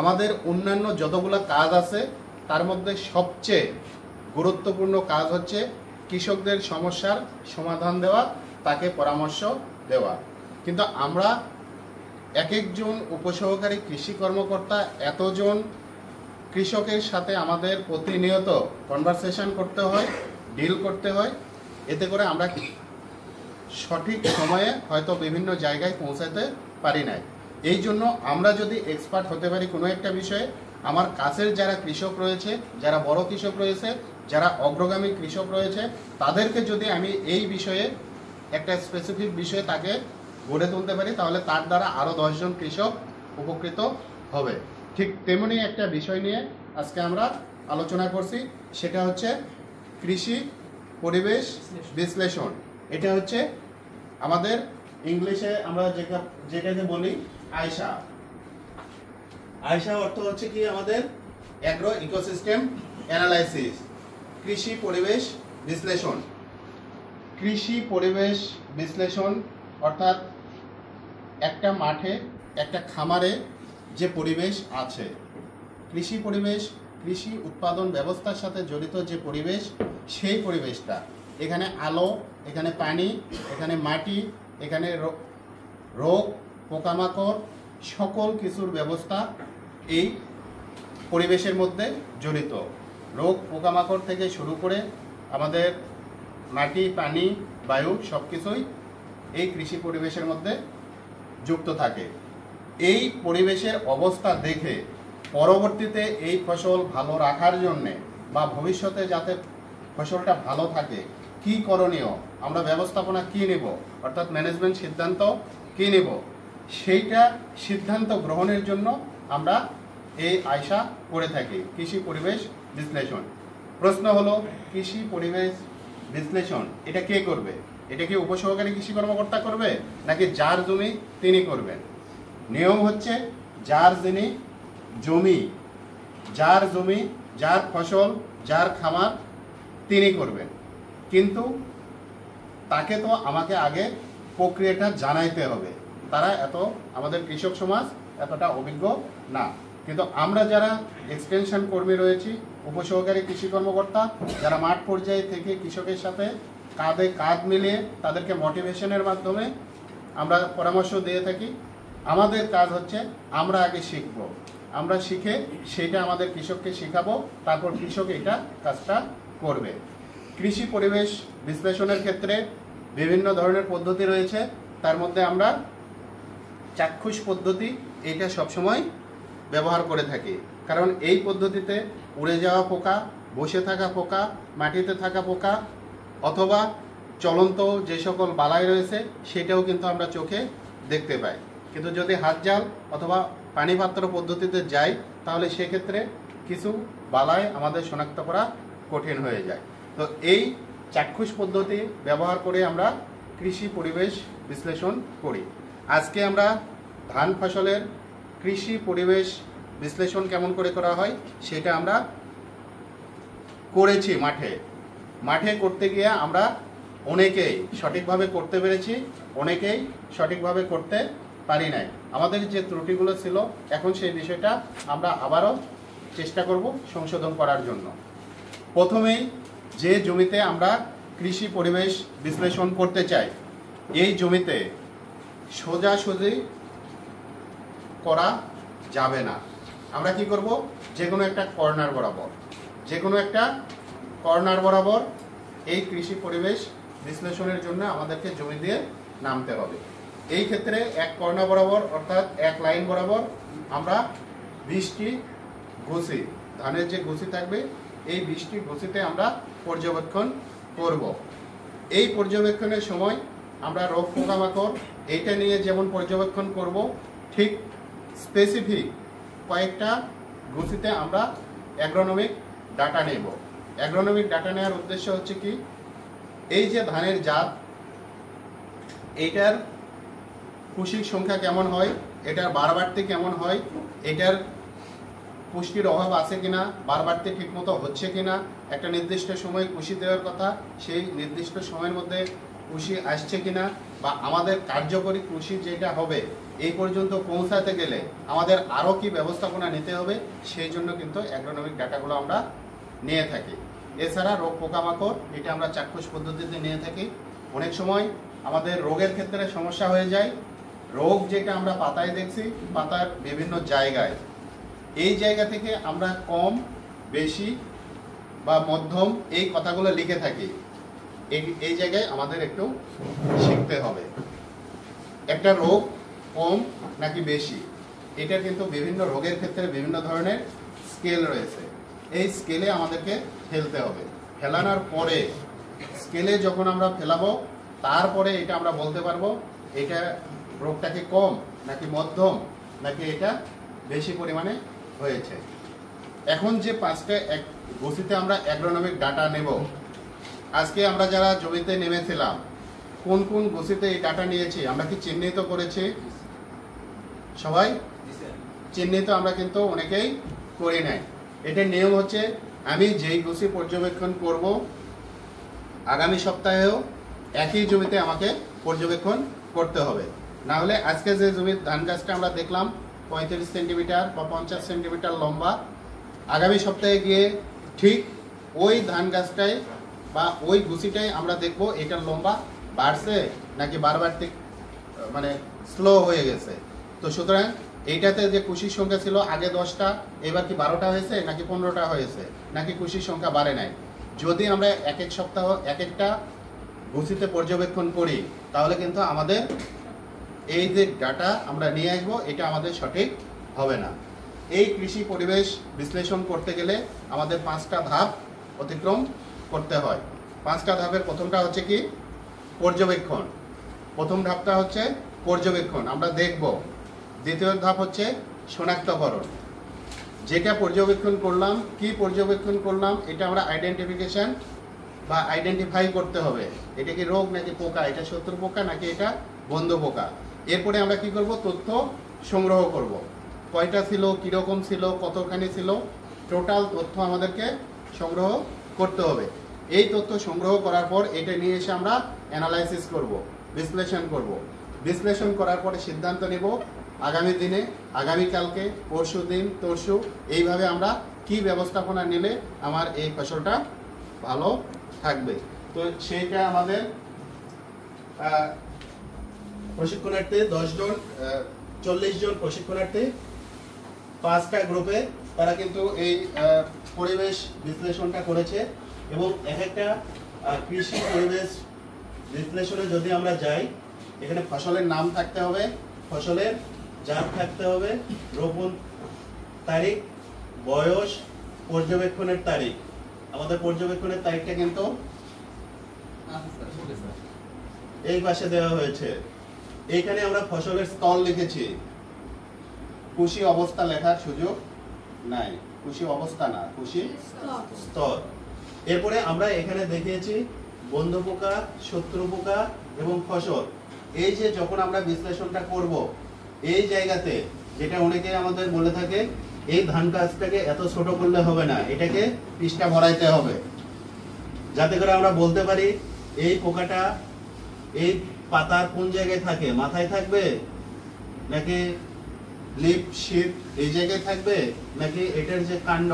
আমাদের অন্যান্য যতগুলো কাজ আছে তার মধ্যে সবচেয়ে গুরুত্বপূর্ণ কাজ হচ্ছে কৃষকদের সমস্যার সমাধান দেওয়া, তাকে পরামর্শ দেওয়া। কিন্তু আমরা এক একজন উপসহকারী কৃষি কর্মকর্তা এতজন কৃষকের সাথে আমাদের প্রতিনিয়ত কনভারসেশন করতে হয়, ডিল করতে হয়, এতে করে আমরা সঠিক সময়ে হয়তো বিভিন্ন জায়গায় পৌঁছাতে পারি না। এই জন্য আমরা যদি এক্সপার্ট হতে পারি কোনো একটা বিষয়ে, আমার কাছের যারা কৃষক রয়েছে, যারা বড় কৃষক রয়েছে, যারা অগ্রগামী কৃষক রয়েছে, তাদেরকে যদি আমি এই বিষয়ে একটা স্পেসিফিক বিষয়ে তাকে গড়ে তুলতে পারি, তাহলে তার দ্বারা আরও 10 জন কৃষক উপকৃত হবে। ঠিক তেমনি একটা বিষয় নিয়ে আজকে আমরা আলোচনা করছি, সেটা হচ্ছে কৃষি পরিবেশ বিশ্লেষণ। এটা হচ্ছে আমাদের ইংলিশে আমরা যেটাকে বলি আইসা। আইসা অর্থ হচ্ছে কি আমাদের অ্যাগ্রো ইকোসিস্টেম অ্যানালাইসিস, কৃষি পরিবেশ বিশ্লেষণ। কৃষি পরিবেশ বিশ্লেষণ অর্থাৎ একটা মাঠে, একটা খামারে যে পরিবেশ আছে, কৃষি পরিবেশ, কৃষি উৎপাদন ব্যবস্থার সাথে জড়িত যে পরিবেশ, সেই পরিবেশটা, এখানে আলো, এখানে পানি, এখানে মাটি, এখানে রোগ পোকামাকড়, সকল কিছুর ব্যবস্থা এই পরিবেশের মধ্যে জড়িত। রোগ পোকামাকড় থেকে শুরু করে আমাদের মাটি, পানি, বায়ু সব কিছুই এই কৃষি পরিবেশের মধ্যে যুক্ত থাকে। এই পরিবেশের অবস্থা দেখে পরবর্তীতে এই ফসল ভালো রাখার জন্যে বা ভবিষ্যতে যাতে ফসলটা ভালো থাকে কি করণীয়, আমরা ব্যবস্থাপনা কি নেব, অর্থাৎ ম্যানেজমেন্ট সিদ্ধান্ত কি নেব, সেইটা সিদ্ধান্ত গ্রহণের জন্য আমরা এই আইসা করে থাকি, কৃষি পরিবেশ বিশ্লেষণ। প্রশ্ন হলো, কৃষি পরিবেশ বিশ্লেষণ এটা কে করবে? এটা কি উপসহকারী কৃষি কর্মকর্তা করবে, নাকি যার জমি তিনি করবেন? নিয়ম হচ্ছে যার জমি, যার ফসল, যার খামার, তিনি করবেন। কিন্তু তাকে তো আমাকে আগে প্রক্রিয়াটা জানাইতে হবে। তারা আমাদের কৃষক সমাজ এতটা অভিজ্ঞ না। কিন্তু আমরা যারা এক্সটেনশন কর্মী রয়েছি, উপসহকারী কৃষি কর্মকর্তা, যারা মাঠ পর্যায়ে থেকে কৃষকের সাথে কাঁধে কাঁধ মিলিয়ে তাদেরকে মোটিভেশনের মাধ্যমে আমরা পরামর্শ দিয়ে থাকি, আমাদের কাজ হচ্ছে আমরা আগে শিখব, আমরা শিখে সেটা আমাদের কৃষককে শেখাবো, তারপর কৃষক এটা কাজটা করবে। কৃষি পরিবেশ বিশ্লেষণের ক্ষেত্রে বিভিন্ন ধরনের পদ্ধতি রয়েছে, তার মধ্যে আমরা চাক্ষুষ পদ্ধতি এটা সবসময় ব্যবহার করে থাকি। কারণ এই পদ্ধতিতে উড়ে যাওয়া পোকা, বসে থাকা পোকা, মাটিতে থাকা পোকা অথবা চলন্ত যে সকল বালাই রয়েছে সেটাও কিন্তু আমরা চোখে দেখতে পাই। কিন্তু যদি হাত জাল অথবা পানি পাত্র পদ্ধতিতে যাই, তাহলে সেক্ষেত্রে কিছু বালাই আমাদের শনাক্ত করা কঠিন হয়ে যায়। তো এই চাক্ষুষ পদ্ধতি ব্যবহার করে আমরা কৃষি পরিবেশ বিশ্লেষণ করি। আজকে আমরা ধান ফসলের কৃষি পরিবেশ বিশ্লেষণ কেমন করে করা হয় সেটা আমরা করেছি। মাঠে করতে গিয়ে আমরা অনেকেই সঠিকভাবে করতে পেরেছি, অনেকেই সঠিকভাবে করতে পারি নাই। আমাদের যে ত্রুটিগুলো ছিল, এখন সেই বিষয়টা আমরা আবারও চেষ্টা করব সংশোধন করার জন্য। প্রথমেই যে জমিতে আমরা কৃষি পরিবেশ বিশ্লেষণ করতে চাই, এই জমিতে সোজাসুজি করা যাবে না। আমরা কি করব, যে কোনো একটা কর্নার বরাবর এই কৃষি পরিবেশ বিশ্লেষণের জন্য আমাদেরকে জমি দিয়ে নামতে হবে। এই ক্ষেত্রে এক কর্নার বরাবর অর্থাৎ এক লাইন বরাবর আমরা 20টি ঘুষি, ধানের যে ঘুষি থাকবে এই 20টি ঘুষিতে আমরা পর্যবেক্ষণ করব। এই পর্যবেক্ষণের সময় আমরা রোগ পোকামাকড় এইটা নিয়ে যেমন পর্যবেক্ষণ করব, ঠিক স্পেসিফিক কয়েকটা ঘুষিতে আমরা অ্যাগ্রোনমিক ডাটা নেব। অ্যাগ্রোনমিক ডাটা নেওয়ার উদ্দেশ্য হচ্ছে কি, এই যে ধানের জাত, এইটার কুশির সংখ্যা কেমন হয়, এটার বাড়বাড়তি কেমন হয়, এটার পুষ্টির অভাব আছে কিনা, বাড়বাড়তি ঠিকমতো হচ্ছে কিনা, একটা নির্দিষ্ট সময় কুশি দেওয়ার কথা, সেই নির্দিষ্ট সময়ের মধ্যে কৃষি আসছে কিনা বা আমাদের কার্যকরী কৃষি যেটা হবে এই পর্যন্ত পৌঁছাতে গেলে আমাদের আরও কি ব্যবস্থাপনা নিতে হবে, সেই জন্য কিন্তু অ্যাগ্রোনমিক ডাটাগুলো আমরা নিয়ে থাকি। এছাড়া রোগ পোকামাকড় এটা আমরা চাক্ষুষ পদ্ধতিতে নিয়ে থাকি। অনেক সময় আমাদের রোগের ক্ষেত্রে সমস্যা হয়ে যায়, রোগ যেটা আমরা পাতায় দেখছি পাতার বিভিন্ন জায়গায়, এই জায়গা থেকে আমরা কম বেশি বা মধ্যম এই কথাগুলো লিখে থাকি। এই জায়গায় আমাদের একটু শিখতে হবে একটা রোগ কম নাকি বেশি, এটা কিন্তু বিভিন্ন রোগের ক্ষেত্রে বিভিন্ন ধরনের স্কেল রয়েছে। এই স্কেলে আমাদেরকে ফেলতে হবে। ফেলানোর পরে স্কেলে যখন আমরা ফেলাবো তারপরে এটা আমরা বলতে পারবো এটা রোগটাকে কম নাকি মধ্যম নাকি এটা বেশি পরিমাণে হয়েছে। এখন যে 5টা গোষ্ঠীতে আমরা অ্যাগ্রোনমিক ডাটা নেব, আজকে আমরা যারা জমিতে নেমেছিলাম কোন কোন গোষ্ঠীতে এই ডাটা নিয়েছি আমরা কি চিহ্নিত করেছি? সবাই চিহ্নিত আমরা কিন্তু অনেকেই করি নাই। এটার নিয়ম হচ্ছে আমি যেই গোষ্ঠী পর্যবেক্ষণ করব আগামী সপ্তাহেও একই জমিতে আমাকে পর্যবেক্ষণ করতে হবে। না হলে আজকে যে জমির ধান গাছটা আমরা দেখলাম 35 সেন্টিমিটার বা 50 সেন্টিমিটার লম্বা, আগামী সপ্তাহে গিয়ে ঠিক ওই ধান গাছটাই বা ওই গুছিটাই আমরা দেখব এটার লম্বা বাড়ছে নাকি বারবার মানে স্লো হয়ে গেছে। তো সুতরাং এইটাতে যে কুশির সংখ্যা ছিল আগে 10টা, এবার কি 12টা হয়েছে নাকি 15টা হয়েছে নাকি কুশির সংখ্যা বাড়ে নাই। যদি আমরা এক এক সপ্তাহ এক একটা গুছিতে পর্যবেক্ষণ করি তাহলে কিন্তু আমাদের এই যে ডাটা আমরা নিয়ে আসবো এটা আমাদের সঠিক হবে না। এই কৃষি পরিবেশ বিশ্লেষণ করতে গেলে আমাদের 5টা ধাপ অতিক্রম করতে হয়। 5টা ধাপের প্রথমটা হচ্ছে কি পর্যবেক্ষণ। প্রথম ধাপটা হচ্ছে পর্যবেক্ষণ, আমরা দেখব। দ্বিতীয় ধাপ হচ্ছে শনাক্তকরণ। যেটা পর্যবেক্ষণ করলাম, কি পর্যবেক্ষণ করলাম এটা আমরা আইডেন্টিফিকেশন বা আইডেন্টিফাই করতে হবে। এটা কি রোগ নাকি পোকা, এটা শত্রু পোকা নাকি এটা বন্ধু পোকা। এরপরে আমরা কি করব, তথ্য সংগ্রহ করব। কয়টা ছিল, কীরকম ছিল, কতখানি ছিল, টোটাল তথ্য আমাদেরকে সংগ্রহ করতে হবে। এই তথ্য সংগ্রহ করার পর এটা নিয়ে এসে আমরা অ্যানালাইসিস করব, বিশ্লেষণ করব। বিশ্লেষণ করার পরে সিদ্ধান্ত নেব আগামী দিনে, আগামীকালকে, পরশু দিন, তরশু, এইভাবে আমরা কি ব্যবস্থাপনা নিলে আমার এই ফসলটা ভালো থাকবে। তো সেইটা আমাদের প্রশিক্ষণার্থী 10 জন 40 জন প্রশিক্ষণার্থী 5টা গ্রুপে তারা কিন্তু এই পরিবেশ বিশ্লেষণটা করেছে। এবং এক একটা কৃষি পরিবেশ বিশ্লেষণে যদি আমরা যাই, এখানে ফসলের নাম থাকতে হবে, ফসলের জাত থাকতে হবে, রোপণ তারিখ, বয়স, পর্যবেক্ষণের তারিখ। আমাদের পর্যবেক্ষণের তারিখটা কিন্তু এই পাশে দেওয়া হয়েছে। এইখানে আমরা ফসলের স্তর লিখেছি, কুশি অবস্থা লেখার সুযোগ নাই, কুশি অবস্থা না, কুশি স্তর। এরপরে আমরা এখানে দেখিয়েছি বন্ধু পোকা, শত্রু পোকা এবং ফসল। এই যে যখন আমরা বিশ্লেষণটা করব এই জায়গাতে, যেটা অনেকে আমাদের বলে থাকে এই ধান গাছটাকে এত ছোট করলে হবে না, এটাকে পৃষ্ঠা ভরাইতে হবে, যাতে করে আমরা বলতে পারি এই পোকাটা এই পাতার কোন জায়গায় থাকে, মাথায় থাকবে নাকি লিপ শীত এই জায়গায় থাকবে, নাকি এটার যে কাণ্ড,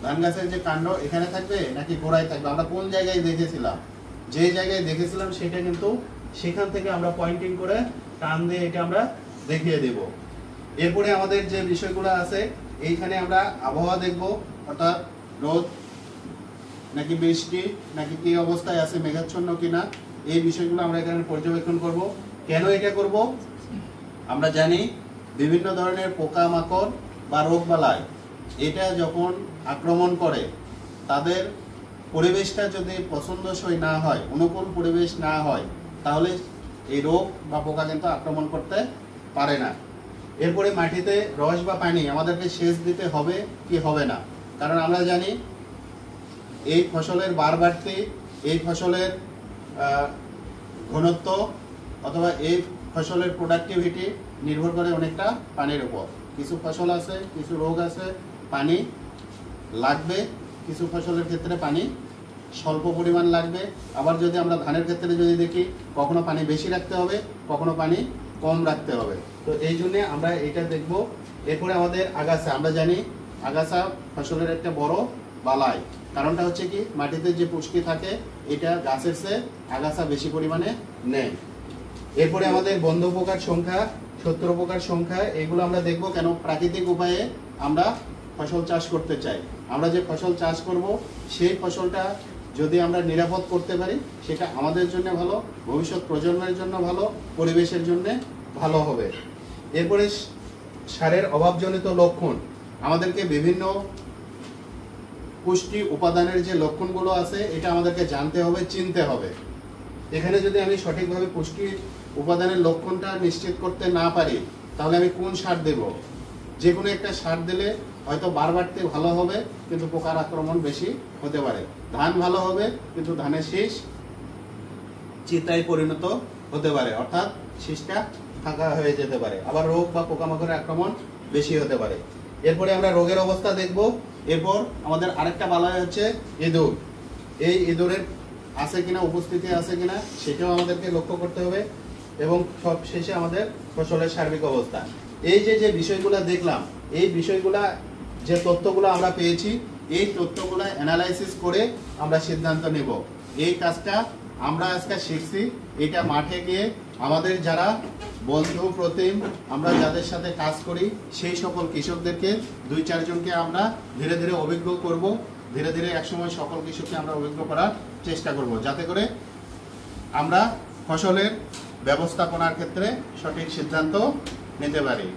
ধান গাছের যে কাণ্ড এখানে থাকবে নাকি গোড়ায় থাকবে। আমরা কোন জায়গায় দেখেছিলাম, যে জায়গায় দেখেছিলাম সেটা কিন্তু সেখান থেকে আমরা পয়েন্টিং করে টান দিয়ে এটা আমরা দেখিয়ে দেব। এরপরে আমাদের যে বিষয়গুলো আছে এইখানে আমরা আবহাওয়া দেখব, অর্থাৎ রোদ নাকি বৃষ্টি নাকি কি অবস্থায় আছে, মেঘাচ্ছন্ন কিনা, এই বিষয়গুলো আমরা এখানে পর্যবেক্ষণ করব। কেন এটা করব, আমরা জানি বিভিন্ন ধরনের পোকামাকড় বা রোগবালাই এটা যখন আক্রমণ করে তাদের পরিবেশটা যদি পছন্দসই না হয়, অনুকূল পরিবেশ না হয়, তাহলে এই রোগ বা পোকা কিন্তু আক্রমণ করতে পারে না। এরপরে মাটিতে রস বা পানি আমাদেরকে সেচ দিতে হবে কি হবে না, কারণ আমরা জানি এই ফসলের বাড়তি, এই ফসলের ঘনত্ব অথবা এই ফসলের প্রোডাক্টিভিটি নির্ভর করে অনেকটা পানির উপর। কিছু ফসল আছে, কিছু রোগ আছে পানি লাগবে, কিছু ফসলের ক্ষেত্রে পানি স্বল্প পরিমাণ লাগবে। আবার যদি আমরা ধানের ক্ষেত্রে যদি দেখি, কখনো পানি বেশি রাখতে হবে, কখনো পানি কম রাখতে হবে। তো এই জন্যে আমরা এটা দেখব। এরপরে আমাদের আগাছা, আমরা জানি আগাছা ফসলের একটা বড় বালাই। কারণটা হচ্ছে কি, মাটিতে যে পুষ্টি থাকে এটা গাছের চেয়ে আগাছা বেশি পরিমাণে নেয়। এরপরে আমাদের বন্ধ পোকার সংখ্যা, শত্রু পোকার সংখ্যা, এগুলো আমরা দেখব। কেন প্রাকৃতিক উপায়ে আমরা ফসল চাষ করতে চাই। আমরা যে ফসল চাষ করব সেই ফসলটা যদি আমরা নিরাপদ করতে পারি, সেটা আমাদের জন্য ভালো, ভবিষ্যৎ প্রজন্মের জন্য ভালো, পরিবেশের জন্য ভালো হবে। এরপরে সারের অভাবজনিত লক্ষণ, আমাদেরকে বিভিন্ন পুষ্টি উপাদানের যে লক্ষণগুলো আছে এটা আমাদেরকে জানতে হবে, চিনতে হবে। এখানে যদি আমি সঠিকভাবে পুষ্টি উপাদানের লক্ষণটা নিশ্চিত করতে না পারি, তাহলে আমি কোন সার দেব? যে কোনো একটা সার দিলে হয়তো বারবারতে ভালো হবে, কিন্তু পোকার আক্রমণ বেশি হতে পারে। ধান ভালো হবে, কিন্তু ধানের শীষ চিতায় পরিণত হতে পারে, অর্থাৎ শীষটা ফাঁকা হয়ে যেতে পারে। আবার রোগ বা পোকামাকড়ের আক্রমণ বেশি হতে পারে। এরপরে আমরা রোগের অবস্থা দেখব। এরপর আমাদের আরেকটা বালাই হচ্ছে ইঁদুর। এই ইঁদুরের আছে কিনা, উপস্থিতি আছে কিনা, সেটাও আমাদেরকে লক্ষ্য করতে হবে। এবং সব শেষে আমাদের ফসলের সার্বিক অবস্থা। এই যে বিষয়গুলো দেখলাম, এই বিষয়গুলা যে তথ্যগুলো আমরা পেয়েছি, এই তথ্যগুলো অ্যানালাইসিস করে আমরা সিদ্ধান্ত নেব। এই কাজটা আমরা আজকে শিখছি। এটা মাঠে গিয়ে আমাদের যারা বন্ধু প্রতিম, আমরা যাদের সাথে কাজ করি, সেই সকল কৃষকদেরকে 2-4 জনকে আমরা ধীরে ধীরে অভিজ্ঞ করব। ধীরে ধীরে একসময় সকল কৃষককে আমরা অভিজ্ঞ করার চেষ্টা করব, যাতে করে আমরা ফসলের ব্যবস্থাপনার ক্ষেত্রে সঠিক সিদ্ধান্ত নিতে পারি।